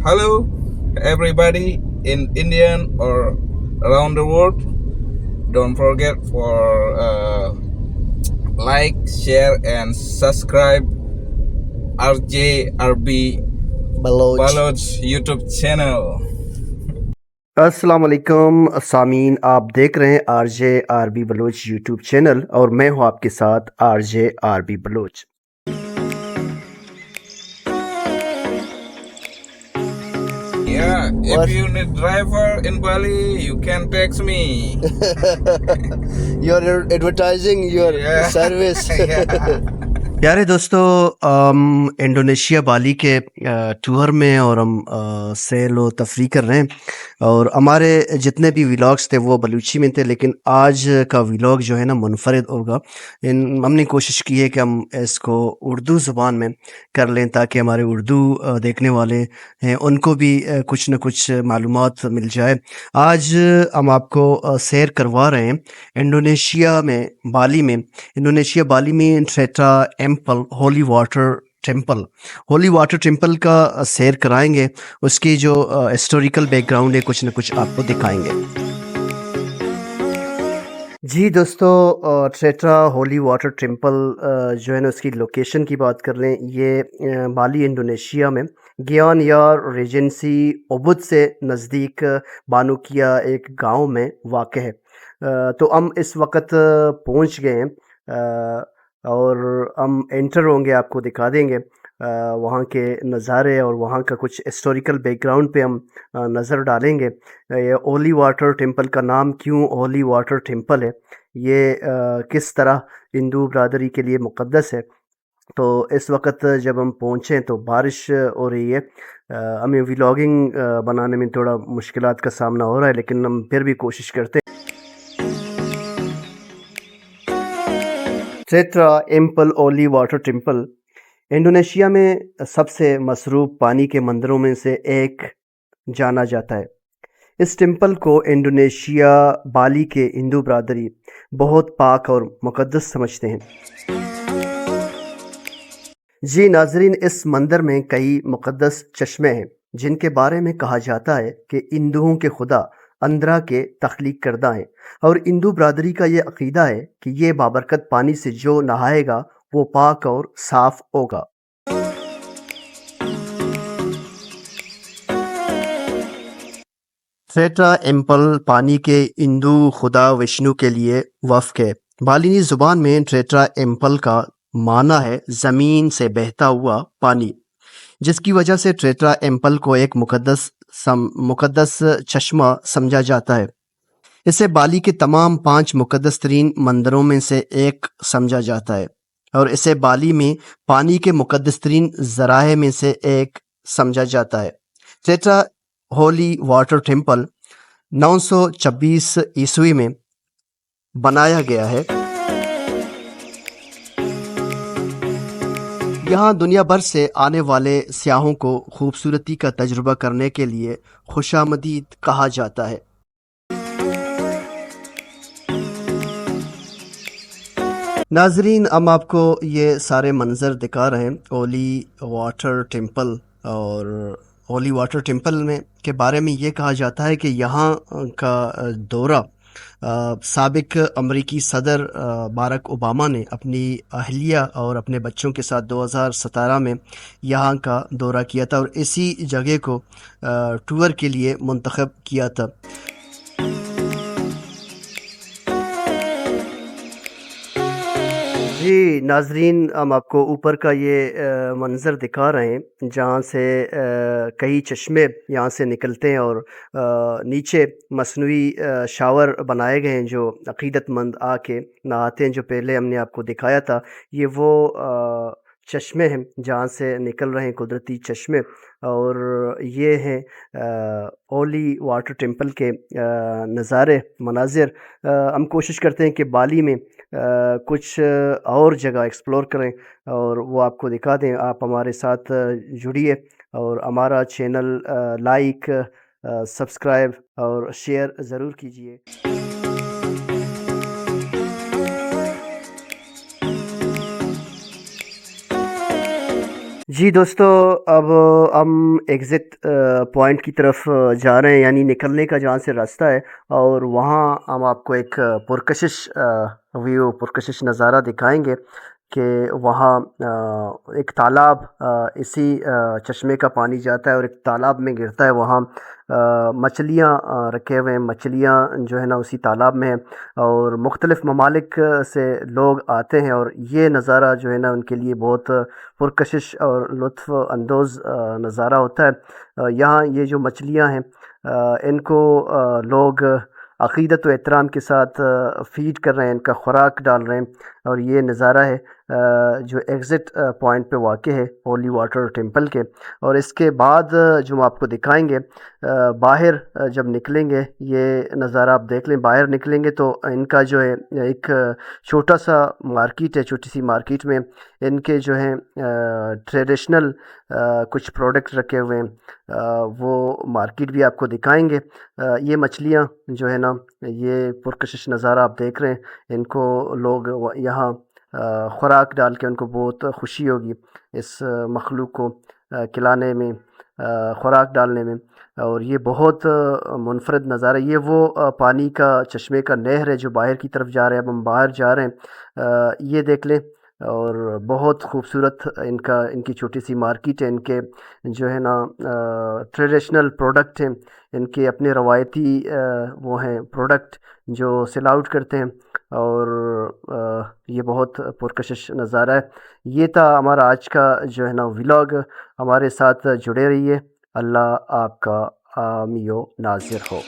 Hello, everybody in Indian or around the world. Don't forget for like, share, and subscribe RJRB Baloch Baloch YouTube channel. السلام علیکم سامعین، آپ دیکھ رہے ہیں R J R B Baloch YouTube channel اور میں ہوں آپ کے ساتھ R J R B Baloch. Yeah, if What? you need driver in Bali, you can text me. You're advertising your Yeah. service. Yeah. پیارے دوستو، انڈونیشیا بالی کے ٹور میں اور ہم سیل و تفریح کر رہے ہیں، اور ہمارے جتنے بھی ولاگس تھے وہ بلوچی میں تھے، لیکن آج کا ولاگ جو ہے نا منفرد ہوگا۔ ہم نے کوشش کی ہے کہ ہم اس کو اردو زبان میں کر لیں تاکہ ہمارے اردو دیکھنے والے ہیں ان کو بھی کچھ نہ کچھ معلومات مل جائے۔ آج ہم آپ کو سیر کروا رہے ہیں انڈونیشیا میں بالی میں ٹریٹا ایمپل ہولی واٹر ٹیمپل کا سیر کرائیں گے، اس کی جو ہسٹوریکل بیک گراؤنڈ ہے کچھ نہ کچھ آپ کو دکھائیں گے۔ جی دوستو، ٹریٹا ہولی واٹر ٹیمپل جو ہے نا اس کی لوکیشن کی بات کر لیں، یہ بالی انڈونیشیا میں گیان یار ریجنسی اوبد سے نزدیک بانوکیا ایک گاؤں میں واقع ہے۔ تو ہم اس وقت پہنچ گئے ہیں اور ہم انٹر ہوں گے، آپ کو دکھا دیں گے وہاں کے نظارے اور وہاں کا کچھ ہسٹوریکل بیک گراؤنڈ پہ ہم نظر ڈالیں گے۔ یہ ہولی واٹر ٹیمپل کا نام کیوں ہولی واٹر ٹیمپل ہے، یہ کس طرح ہندو برادری کے لیے مقدس ہے۔ تو اس وقت جب ہم پہنچیں تو بارش ہو رہی ہے، ہمیں ولاگنگ بنانے میں تھوڑا مشکلات کا سامنا ہو رہا ہے، لیکن ہم پھر بھی کوشش کرتے ہیں۔ Tirta Empul holy water temple Indonesia میں سب سے مصروف پانی کے مندروں میں سے ایک جانا جاتا ہے۔ اس ٹیمپل کو انڈونیشیا بالی کے ہندو برادری بہت پاک اور مقدس سمجھتے ہیں۔ جی ناظرین، اس مندر میں کئی مقدس چشمے ہیں جن کے بارے میں کہا جاتا ہے کہ ہندوؤں کے خدا اندرا کے تخلیق کردہ ہیں، اور ہندو برادری کا یہ عقیدہ ہے کہ یہ بابرکت پانی سے جو نہائے گا وہ پاک اور صاف ہوگا۔ ٹریٹا ایمپل پانی کے ہندو خدا وشنو کے لیے وقف ہے۔ بالینی زبان میں ٹریٹا ایمپل کا معنی ہے زمین سے بہتا ہوا پانی، جس کی وجہ سے ٹریٹا ایمپل کو ایک مقدس چشمہ سمجھا جاتا ہے۔ اسے بالی کے تمام 5 مقدس ترین مندروں میں سے ایک سمجھا جاتا ہے، اور اسے بالی میں پانی کے مقدس ترین ذرائع میں سے ایک سمجھا جاتا ہے۔ ٹریٹا ہولی واٹر ٹیمپل 926 عیسوی میں بنایا گیا ہے۔ یہاں دنیا بھر سے آنے والے سیاحوں کو خوبصورتی کا تجربہ کرنے کے لیے خوشامدید کہا جاتا ہے۔ ناظرین، ہم آپ کو یہ سارے منظر دکھا رہے ہیں ہولی واٹر ٹیمپل، اور ہولی واٹر ٹیمپل میں کے بارے میں یہ کہا جاتا ہے کہ یہاں کا دورہ سابق امریکی صدر باراک اوباما نے اپنی اہلیہ اور اپنے بچوں کے ساتھ 2017 میں یہاں کا دورہ کیا تھا، اور اسی جگہ کو ٹور کے لیے منتخب کیا تھا۔ جی ناظرین، ہم آپ کو اوپر کا یہ منظر دکھا رہے ہیں جہاں سے کئی چشمے یہاں سے نکلتے ہیں، اور نیچے مصنوعی شاور بنائے گئے ہیں جو عقیدت مند آ کے نہاتے ہیں۔ جو پہلے ہم نے آپ کو دکھایا تھا، یہ وہ چشمے ہیں جہاں سے نکل رہے ہیں قدرتی چشمے، اور یہ ہیں ہولی واٹر ٹیمپل کے مناظر۔ ہم کوشش کرتے ہیں کہ بالی میں کچھ اور جگہ ایکسپلور کریں اور وہ آپ کو دکھا دیں۔ آپ ہمارے ساتھ جڑیے اور ہمارا چینل لائک، سبسکرائب اور شیئر ضرور کیجیے۔ جی دوستو، اب ہم ایگزٹ پوائنٹ کی طرف جا رہے ہیں، یعنی نکلنے کا جہاں سے راستہ ہے، اور وہاں ہم آپ کو ایک پرکشش ویو، پرکشش نظارہ دکھائیں گے کہ وہاں ایک تالاب، اسی چشمے کا پانی جاتا ہے اور ایک تالاب میں گرتا ہے، وہاں مچھلیاں رکھے ہوئے ہیں، مچھلیاں جو ہے نا اسی تالاب میں ہیں، اور مختلف ممالک سے لوگ آتے ہیں، اور یہ نظارہ جو ہے نا ان کے لیے بہت پرکشش اور لطف اندوز نظارہ ہوتا ہے۔ یہاں یہ جو مچھلیاں ہیں، ان کو لوگ عقیدت و احترام کے ساتھ فیڈ کر رہے ہیں، ان کا خوراک ڈال رہے ہیں، اور یہ نظارہ ہے جو ایگزٹ پوائنٹ پہ واقع ہے ہولی واٹر ٹیمپل کے۔ اور اس کے بعد جو ہم آپ کو دکھائیں گے، باہر جب نکلیں گے یہ نظارہ آپ دیکھ لیں، باہر نکلیں گے تو ان کا جو ہے ایک چھوٹا سا مارکیٹ ہے، چھوٹی سی مارکیٹ میں ان کے جو ہیں ٹریڈیشنل کچھ پروڈکٹ رکھے ہوئے ہیں، وہ مارکیٹ بھی آپ کو دکھائیں گے۔ یہ مچھلیاں جو ہے نا، یہ پرکشش نظارہ آپ دیکھ رہے ہیں، ان کو لوگ یہاں خوراک ڈال کے ان کو بہت خوشی ہوگی اس مخلوق کو کھلانے میں، خوراک ڈالنے میں، اور یہ بہت منفرد نظارہ ہے۔ یہ وہ پانی کا چشمے کا نہر ہے جو باہر کی طرف جا رہے ہیں، اب ہم باہر جا رہے ہیں، یہ دیکھ لیں، اور بہت خوبصورت ان کی چھوٹی سی مارکیٹ ہے، ان کے جو ہے نا ٹریڈیشنل پروڈکٹ ہیں، ان کے اپنے روایتی وہ ہیں پروڈکٹ جو سیل آؤٹ کرتے ہیں، اور یہ بہت پرکشش نظارہ ہے۔ یہ تھا ہمارا آج کا جو ہے نا ولاگ، ہمارے ساتھ جڑے رہیے، اللہ آپ کا حامی و ناصر ہو۔